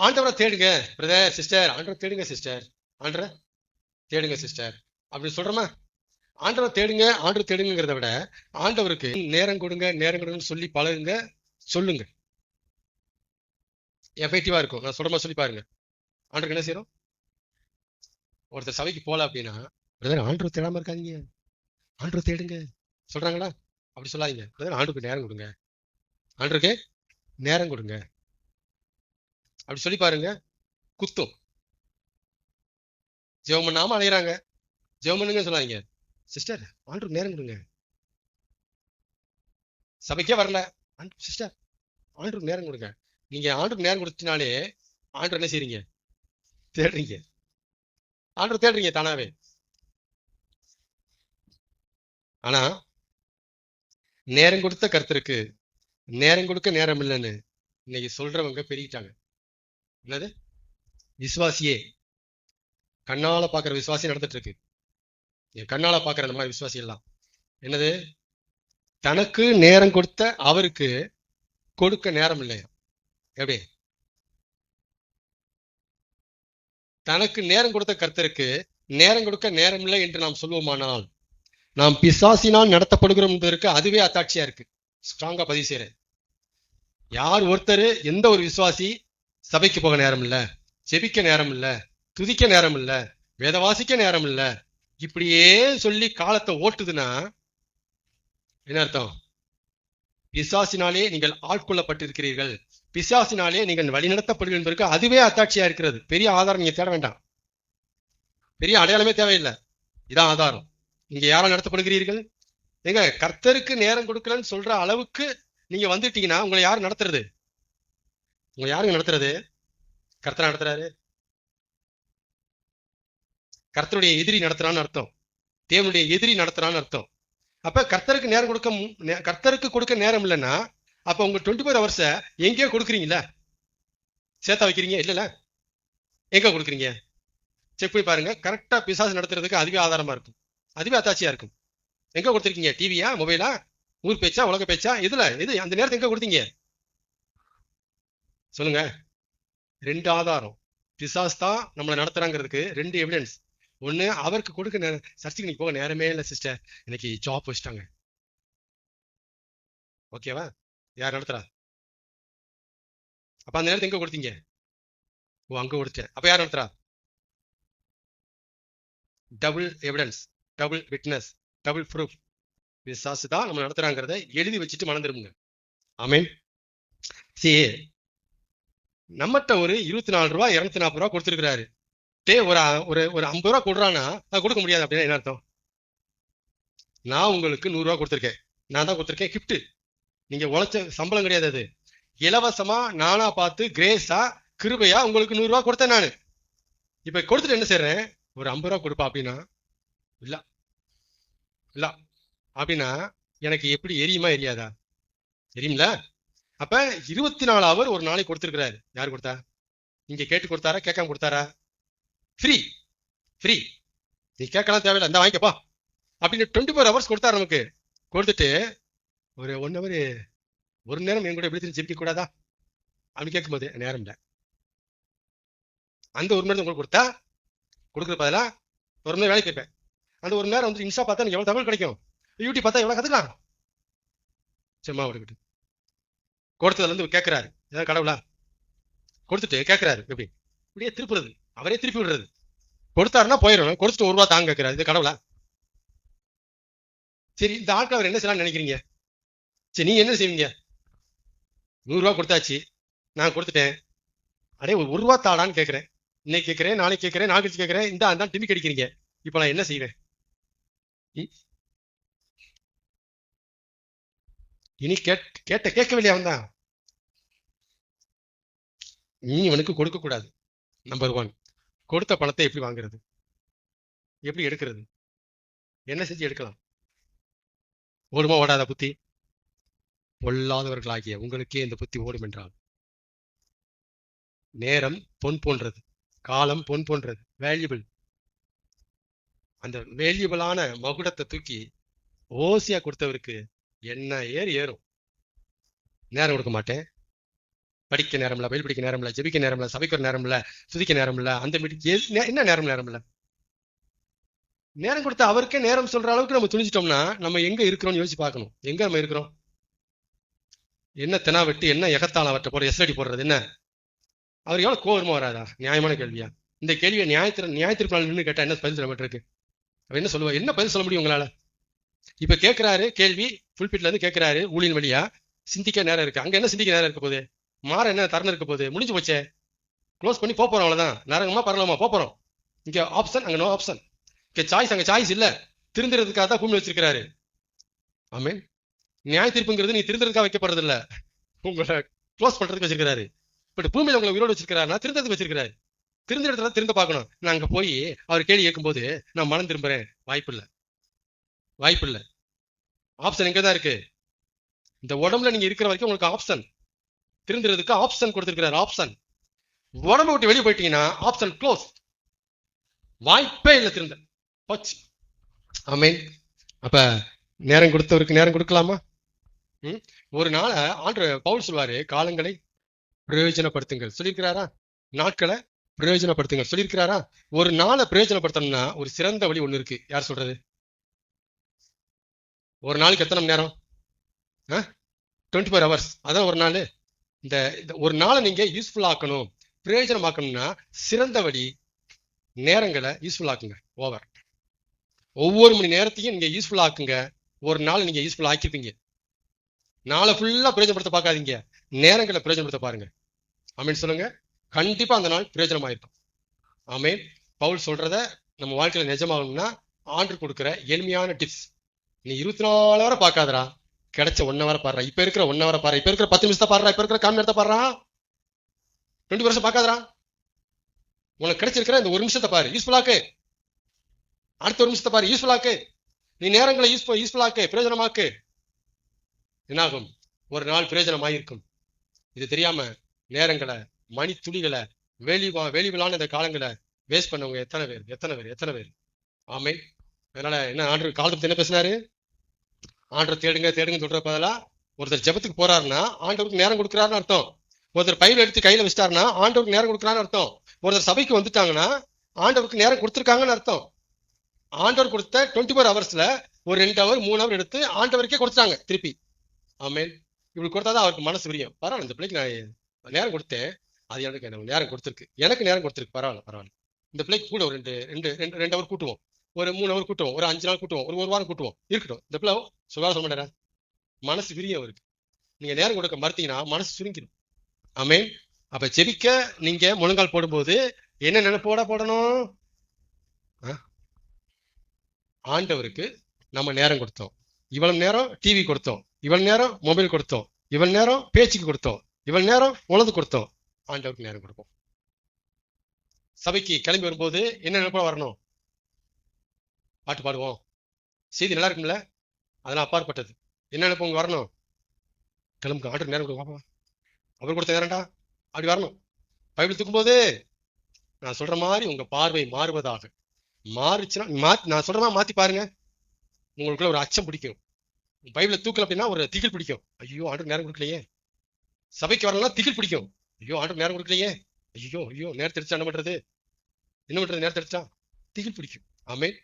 ஆண்டவரை தேடுங்க brother sister, ஆண்டவரை தேடுங்க சிஸ்டர், ஆண்டவரை தேடுங்க சிஸ்டர் அப்படி சொல்றோமா? ஆண்டவரை தேடுங்க, ஆண்டவர் தேடுங்கிறத விட ஆண்டவருக்கு நேரம் கொடுங்க, நேரம் கொடுங்கன்னு சொல்லி பழகுங்க, சொல்லுங்க. எஃபெக்டிவா இருக்கும். நான் சொல்ற மாதிரி சொல்லி பாருங்க. ஆண்டவருக்கு என்ன செய்யறோம்? ஒருத்தர் சபைக்கு போல அப்படின்னா, பிரதர் ஆண்டவர் தேடாம இருக்காதீங்க, ஆண்டவர் தேடுங்க சொல்றாங்களா? அப்படி சொல்லாதீங்க. பிரதர் ஆண்டவருக்கு நேரம் கொடுங்க, ஆண்டவருக்கு நேரம் கொடுங்க அப்படி சொல்லி பாருங்க, குத்தும். ஜெபம் பண்ணாம அலையிறாங்க, ஜெபம் பண்ணுங்க சொல்லாதீங்க. சிஸ்டர் ஆண்டவருக்கு நேரம் கொடுங்க, சபைக்கே வரல சிஸ்டர் ஆண்டவருக்கு நேரம் கொடுங்க. நீங்க ஆண்டவருக்கு நேரம் கொடுத்தனாலே ஆண்டவர் என்ன செய்றீங்க? தேடுறீங்க. ஆண்டவர் தேடுறீங்க தானாவே. ஆனா நேரம் கொடுத்த கர்த்தருக்கு நேரம் கொடுக்க நேரம் இல்லைன்னு இன்னைக்கு சொல்றவங்க பெருகிட்டாங்க. என்னது? விசுவாசியே, கண்ணால பாக்குற விசுவாசி நடந்துட்டு இருக்கு. கண்ணால பாக்குற அந்த மாதிரி விசுவாசி எல்லாம் என்னது? தனக்கு நேரம் கொடுத்த அவருக்கு கொடுக்க நேரம் இல்லையா? எப்படி? தனக்கு நேரம் கொடுத்த கர்த்தருக்கு நேரம் கொடுக்க நேரம் இல்லை என்று நாம் சொல்வோமானால் நாம் பிசாசினால் நடத்தப்படுகிறோம் என்பதற்கு அதுவே அத்தாட்சியா இருக்கு. ஸ்ட்ராங்கா பதிவு செய்யறேன். யார் ஒருத்தர், எந்த ஒரு விசுவாசி சபைக்கு போக நேரம் இல்ல, ஜெபிக்க நேரம் இல்ல, துதிக்க நேரம் இல்ல, வேத வாசிக்க நேரம் இல்ல, இப்படியே சொல்லி காலத்தை ஓட்டுதுன்னா என்ன அர்த்தம்? பிசாசினாலே நீங்கள் ஆட்கொள்ளப்பட்டிருக்கிறீர்கள், பிசாசினாலே நீங்கள் வழிநடத்தப்படுகிறீர்கள் என்பதற்கு அதுவே அத்தாட்சியா இருக்கிறது. பெரிய ஆதாரம் நீங்க தேட வேண்டாம், பெரிய அடையாளமே தேவையில்லை. இதான் ஆதாரம். நீங்க யாரா நடத்தப்படுகிறீர்கள்? எங்க கர்த்தருக்கு நேரம் கொடுக்கலன்னு சொல்ற அளவுக்கு நீங்க வந்துட்டீங்கன்னா உங்களை யாரு நடத்துறது? உங்களை யாருங்க நடத்துறது? கர்த்தர் நடத்துறாரு. கர்த்தருடைய எதிரி நடத்துறான்னு அர்த்தம், தேவனுடைய எதிரி நடத்துறான்னு அர்த்தம். அப்ப கர்த்தருக்கு நேரம் கொடுக்க, கர்த்தருக்கு கொடுக்க நேரம் இல்லைன்னா அப்ப உங்க 24 hours எங்கேயோ கொடுக்குறீங்களா? சேர்த்தா வைக்கிறீங்க இல்ல, எங்க கொடுக்குறீங்க? செக் பண்ணி பாருங்க. கரெக்டா பிசாசு நடத்துறதுக்கு அதுவே ஆதாரமா இருக்கும், அதுவே அத்தாட்சியா இருக்கும். எங்க கொடுத்துருக்கீங்க? டிவியா, மொபைலா, ஊர் பேச்சா, உலக பேச்சா, இதுல இது அந்த நேரத்தை எங்க கொடுத்தீங்க சொல்லுங்க? 2 ஆதாரம். பிசாஸ் தான் நம்மளை நடத்துறாங்கிறதுக்கு 2 எவிடன்ஸ். ஒண்ணு, அவருக்கு கொடுக்க சர்ச்சைக்கு நீ போக நேரமே இல்லை சிஸ்டர், இன்னைக்கு ஜாப் வச்சுட்டாங்க. ஓகேவா? யார் நடத்துறா? அப்ப அந்த நேரத்தை எங்க கொடுத்தீங்க? ஓ, அங்க கொடுத்தேன். அப்ப யார் நடத்துறா? Double evidence, double witness, double proof. பிசாசு தான் நம்ம நடத்துறாங்கிறத எழுதி வச்சுட்டு மறந்துருங்க. ஆமீன். சரி, நம்மகிட்ட ஒரு 24 ரூபா 240 ரூபா கொடுத்துருக்கிறாரு. ஒரு ஒரு 50 ரூபா கொடுறான்னா அது கொடுக்க முடியாது அப்படின்னா என்ன அர்த்தம்? நான் உங்களுக்கு 100 ரூபா கொடுத்துருக்கேன், நான் தான் கொடுத்துருக்கேன் கிஃப்ட். நீங்க உழைச்ச சம்பளம் கிடையாது, அது இலவசமா நானா பார்த்து கிரேஸா கிருபையா உங்களுக்கு 100 ரூபா கொடுத்தேன் நானு. இப்ப கொடுத்துட்டு என்ன செய்றேன்? ஒரு 50 ரூபா கொடுப்பா அப்படின்னா இல்ல இல்ல அப்படின்னா எனக்கு எப்படி எரியுமா எரியாதா? எரியும்ல. அப்ப 24 hour ஒரு நாளைக்கு கொடுத்துருக்கிறாரு. யாரு கொடுத்தா? நீங்க கேட்டு கொடுத்தாரா, கேட்காம கொடுத்தாரா? Free, free. நீ கேட்கலாம் தேவையில்லை, இந்த வாங்கிக்கப்பா அப்படின்னு 24 hours கொடுத்தாரு நமக்கு. கொடுத்துட்டு ஒரு 1 hour, ஒரு நேரம் என் கூட எப்படி ஜெபிக்க கூடாதா அப்படின்னு கேட்கும்போது நேரம் இல்லை. அந்த 1 மணி நேரம் உங்களுக்கு கொடுத்தா கொடுக்குற பதிலா 1 மணி நேரம் வேலைக்கு போயிருப்பேன். அந்த 1 நேரம் வந்து இன்ஸ்டா பார்த்தா எவ்வளவு தமிழ் கிடைக்கும், யூடியூப் பார்த்தா எவ்வளவு கத்துக்கலாம். சும்மா விட்டுக்கிட்டு கொடுத்ததுல இருந்து கேட்கிறாரு, ஏதாவது கடவுளா? கொடுத்துட்டு கேட்கிறாரு எப்படி? இப்படியே திருப்புறது, அவரே திருப்பி விடுறது. கொடுத்தாருன்னா போயிடணும், கொடுத்துட்டு 1 ரூபா தாங்க கேட்கிறாரு, இது கடவுளா? சரி, இந்த ஆட்கள் அவர் என்ன செய்யலாம்னு நினைக்கிறீங்க? சரி, நீங்க என்ன செய்வீங்க? 100 ரூபா கொடுத்தாச்சு, நான் கொடுத்துட்டேன், அடே 1 ரூபா தாடான்னு கேட்கிறேன். இன்னைக்கு கேட்கிறேன், நாளைக்கு கேட்கிறேன், நாளைக்கு கேட்கிறேன், இந்த அந்த டிமி கடிக்கிறீங்க. இப்ப நான் என்ன செய்வேன்? இனி கேட்ட கேட்கவில்லையா? அவன் தான். நீ இவனுக்கு கொடுக்க கூடாது. நம்பர் 1. கொடுத்த பணத்தை எப்படி வாங்குறது, எப்படி எடுக்கிறது, என்ன செஞ்சு எடுக்கலாம்? ஓடுமா ஓடாத புத்தி? பொல்லாதவர்களாகிய உங்களுக்கே இந்த புத்தி ஓடும் என்றால், நேரம் பொன் போன்றது, காலம் பொன் போன்றது, வேல்யூபிள். அந்த வேல்யூபிளான மகுடத்தை தூக்கி ஓசியா கொடுத்தவருக்கு என்ன ஏறும். நேரம் கொடுக்க மாட்டேன், படிக்க நேரம் இல்லை, பயில் படிக்க நேரம் இல்லை, ஜெபிக்க நேரம் இல்லை, சபைக்கு நேரம் இல்லை, துதிக்க நேரம் இல்லை, அந்த மீட்டிங் என்ன நேரம் இல்லை. நேரம் கொடுத்த அவருக்கே நேரம் சொல்ற அளவுக்கு நம்ம துணிச்சிட்டோம்னா நம்ம எங்க இருக்கிறோம்னு யோசிச்சு பார்க்கணும். எங்க நம்ம இருக்கிறோம்? என்ன தெனா வெட்டு, என்ன எகத்தால அவர்கிட்ட போற எஸ்லடி போடுறது என்ன? அவர் எவ்வளவு கோவமா வராதா? நியாயமான கேள்வியா? இந்த கேள்வியை நியாயத்திற்கு நின்று கேட்டா என்ன பதில் சொல்ல மாட்டிருக்கு? அவர் என்ன சொல்லுவா? என்ன பதில் சொல்ல முடியும் உங்களால? இப்ப கேட்கிறாரு கேள்வி, புல்பிட்ல இருந்து கேட்கிறாரு ஊழியின் வழியா. சிந்திக்க நேரம் இருக்கு. அங்க என்ன சிந்திக்க நேரம் இருக்க போகுது? மாற என்ன தருணம் இருக்க போகுது? முடிஞ்சு போச்சே, க்ளோஸ் பண்ணி போறோம், அவ்வளவுதான். நரகமா பரலாமா போறோம். இங்க ஆப்ஷன், அங்க நோ ஆப்ஷன். இங்க சாய்ஸ், அங்க சாய்ஸ் இல்ல. திருந்துறதுக்காக தான் பூமி வச்சிருக்கிறாரு. ஆமென். நியாய தீர்ப்புங்கிறது நீ திருந்துறதுக்காக வைக்கப்படுறது இல்ல, உங்களை க்ளோஸ் பண்றதுக்கு வச்சிருக்காரு. பட் பூமியில உங்களை உயிரோடு வச்சிருக்காருன்னா திருந்ததுக்கு வச்சிருக்காரு. திருந்த இடத்துல திருந்த பார்க்கணும். நான் அங்க போய் அவர் கேள்வி கேட்கும்போது நான் மனம் திரும்புறேன், வாய்ப்பு இல்ல. ஆப்ஷன் எங்கதான் இருக்கு? இந்த உடம்புல நீங்க இருக்கிற வரைக்கும் உங்களுக்கு ஆப்ஷன், திருந்துறதுக்கு ஆப்ஷன் கொடுத்திருக்கிறார். ஆப்ஷன். உடம்பு விட்டு வெளியே போயிட்டீங்கன்னா ஆப்ஷன் க்ளோஸ், வாய்ப்பே இல்லை திருந்த போச்சு. ஆமென். அப்ப நேரம் கொடுத்தவருக்கு நேரம் கொடுக்கலாமா? ஒரு நாளை ஆண்டவர் பவுல் சொல்வாரு, காலங்களை பிரயோஜனப்படுத்துங்கள் சொல்லியிருக்கிறாரா? நாட்களை பிரயோஜனப்படுத்துங்கள் சொல்லியிருக்கிறாரா? ஒரு நாளை பிரயோஜனப்படுத்தணும்னா ஒரு சிறந்த வழி ஒண்ணு இருக்கு. யார் சொல்றது? ஒரு நாளுக்கு எத்தனை மணி நேரம்? 24 hours. அதான் ஒரு நாள். இந்த ஒரு நாளை நீங்க யூஸ்ஃபுல் ஆக்கணும், பிரயோஜனமாக்கணும்னா சிறந்த வழி நேரங்களை யூஸ்ஃபுல் ஆக்குங்க. ஓவர். ஒவ்வொரு மணி நேரத்தையும் நீங்க யூஸ்ஃபுல் ஆக்குங்க. ஒரு நாள் நீங்க யூஸ்ஃபுல் ஆக்கிப்பீங்க. நாளை ஃபுல்லா பிரயோஜனப்படுத்த பார்க்காதீங்க, நேரங்களை பிரயோஜனப்படுத்த பாருங்க. ஆமீன் சொல்லுங்க. கண்டிப்பா அந்த நாள் பிரயோஜனமாயிருக்கும். ஆமீன். பவுல் சொல்றத நம்ம வாழ்க்கையில நிஜமாகணும்னா ஆண்டவர் கொடுக்குற எளிமையான டிப்ஸ். நீ 24 hour பார்க்காதரா, கிடைச்ச 1 hour பாடுறா. இப்ப இருக்கிற 1 hour பாரு, இப்ப இருக்கிற 10 நிமிஷத்தை பாடுறா, இப்ப இருக்கிற 1/4 நேரத்தை பாடுறா. 20 வருஷம் பார்க்காதரா. உனக்கு கிடைச்சிருக்கிற இந்த 1 நிமிஷத்தை பாரு, யூஸ்ஃபுல்லாக்கு. அடுத்த 1 நிமிஷத்தை பாரு, யூஸ்ஃபுல்லாக்கு. நீ நேரங்களை யூஸ்ஃபுல்லாக்கு, பிரயோஜனமாக்கு. என்னாகும்? ஒரு நாள் பிரயோஜனமாயிருக்கும். இது தெரியாம நேரங்களை, மணி துளிகளை, வேலிவிலான இந்த காலங்களை வேஸ்ட் பண்ணவங்க எத்தனை பேர்? ஆமே. அதனால என்ன ஆண்டவர் காலத்தை என்ன பேசினாரு? ஆண்டவர் தேடுங்க சொல்ற பதிலா ஒருத்தர் ஜெபத்துக்கு போறாருன்னா ஆண்டவருக்கு நேரம் கொடுக்குறாருன்னு அர்த்தம். ஒருத்தர் பைபிள் எடுத்து கையில வச்சிட்டாருன்னா ஆண்டவருக்கு நேரம் கொடுக்குறான்னு அர்த்தம். ஒருத்தர் சபைக்கு வந்துட்டாங்கன்னா ஆண்டவருக்கு நேரம் கொடுத்துருக்காங்கன்னு அர்த்தம். ஆண்டவர் கொடுத்த 24 hours ஒரு 2 hour 3 hour எடுத்து ஆண்டவருக்கே கொடுத்தாங்க திருப்பி. ஆமேன். இப்படி கொடுத்தாதான் அவருக்கு மனசு புரியும். பரவாயில்ல, இந்த பிள்ளைக்கு நான் நேரம் கொடுத்தேன், அது எனக்கு நேரம் கொடுத்துருக்கு, எனக்கு நேரம் கொடுத்துருக்கு, பரவாயில்ல. இந்த பிள்ளைக்கு கூட ஒரு 2 hour கூட்டுவோம், ஒரு 3 hour கூட்டுவோம், ஒரு 5 நாள் கூட்டுவோம், ஒரு வாரம் கூட்டுவோம், இருக்கட்டும். இந்த பிள்ளை சொல்ல மாட்டேற, மனசு விரியும் அவருக்கு. நீங்க நேரம் கொடுக்க மறுத்தீங்கன்னா மனசு சுருங்கிடும். ஆமேன். அப்ப ஜெபிக்க நீங்க முழங்கால் போடும்போது என்ன நினைப்போட போடணும்? ஆண்டவருக்கு நம்ம நேரம் கொடுத்தோம், இவ்வளவு நேரம் டிவி கொடுத்தோம், இவ்வளவு நேரம் மொபைல் கொடுத்தோம், இவ்வளவு நேரம் பேச்சுக்கு கொடுத்தோம், இவ்வளவு நேரம் உணவு கொடுத்தோம். ஆண்டவருக்கு நேரம் கொடுப்போம். சபைக்கு கிளம்பி வரும்போது என்ன நினைப்போட வரணும்? பாட்டு பாடுவோம், செய்தி நல்லா இருக்கும்ல, அதெல்லாம் அப்பாற்பட்டது. என்ன நினைப்போம்? வரணும், கிளம்புக்கு ஆண்டவருக்கு நேரம் கொடுப்போம், அவர் கொடுத்த நேரம்டா, அப்படி வரணும். பைபிள் தூக்கும்போது நான் சொல்ற மாதிரி உங்க பார்வை மாறுவதாக. மாறுச்சுன்னா நான் சொல்ற மாதிரி மாத்தி பாருங்க, உங்களுக்குள்ள ஒரு அச்சம் பிடிக்கும். பைபிளை தூக்கல அப்படின்னா ஒரு திகில் பிடிக்கும். ஐயோ ஆண்டவருக்கு நேரம் கொடுக்கலையே. சபைக்கு வரலாம் திகில் பிடிக்கும். ஐயோ ஆண்டவருக்கு நேரம் கொடுக்கலையே, ஐயோ நேரத்தை எடுத்துட்டா என்ன பண்றது, நேரத்தை எடுத்துட்டா திகில் பிடிக்கும். ஆமென்.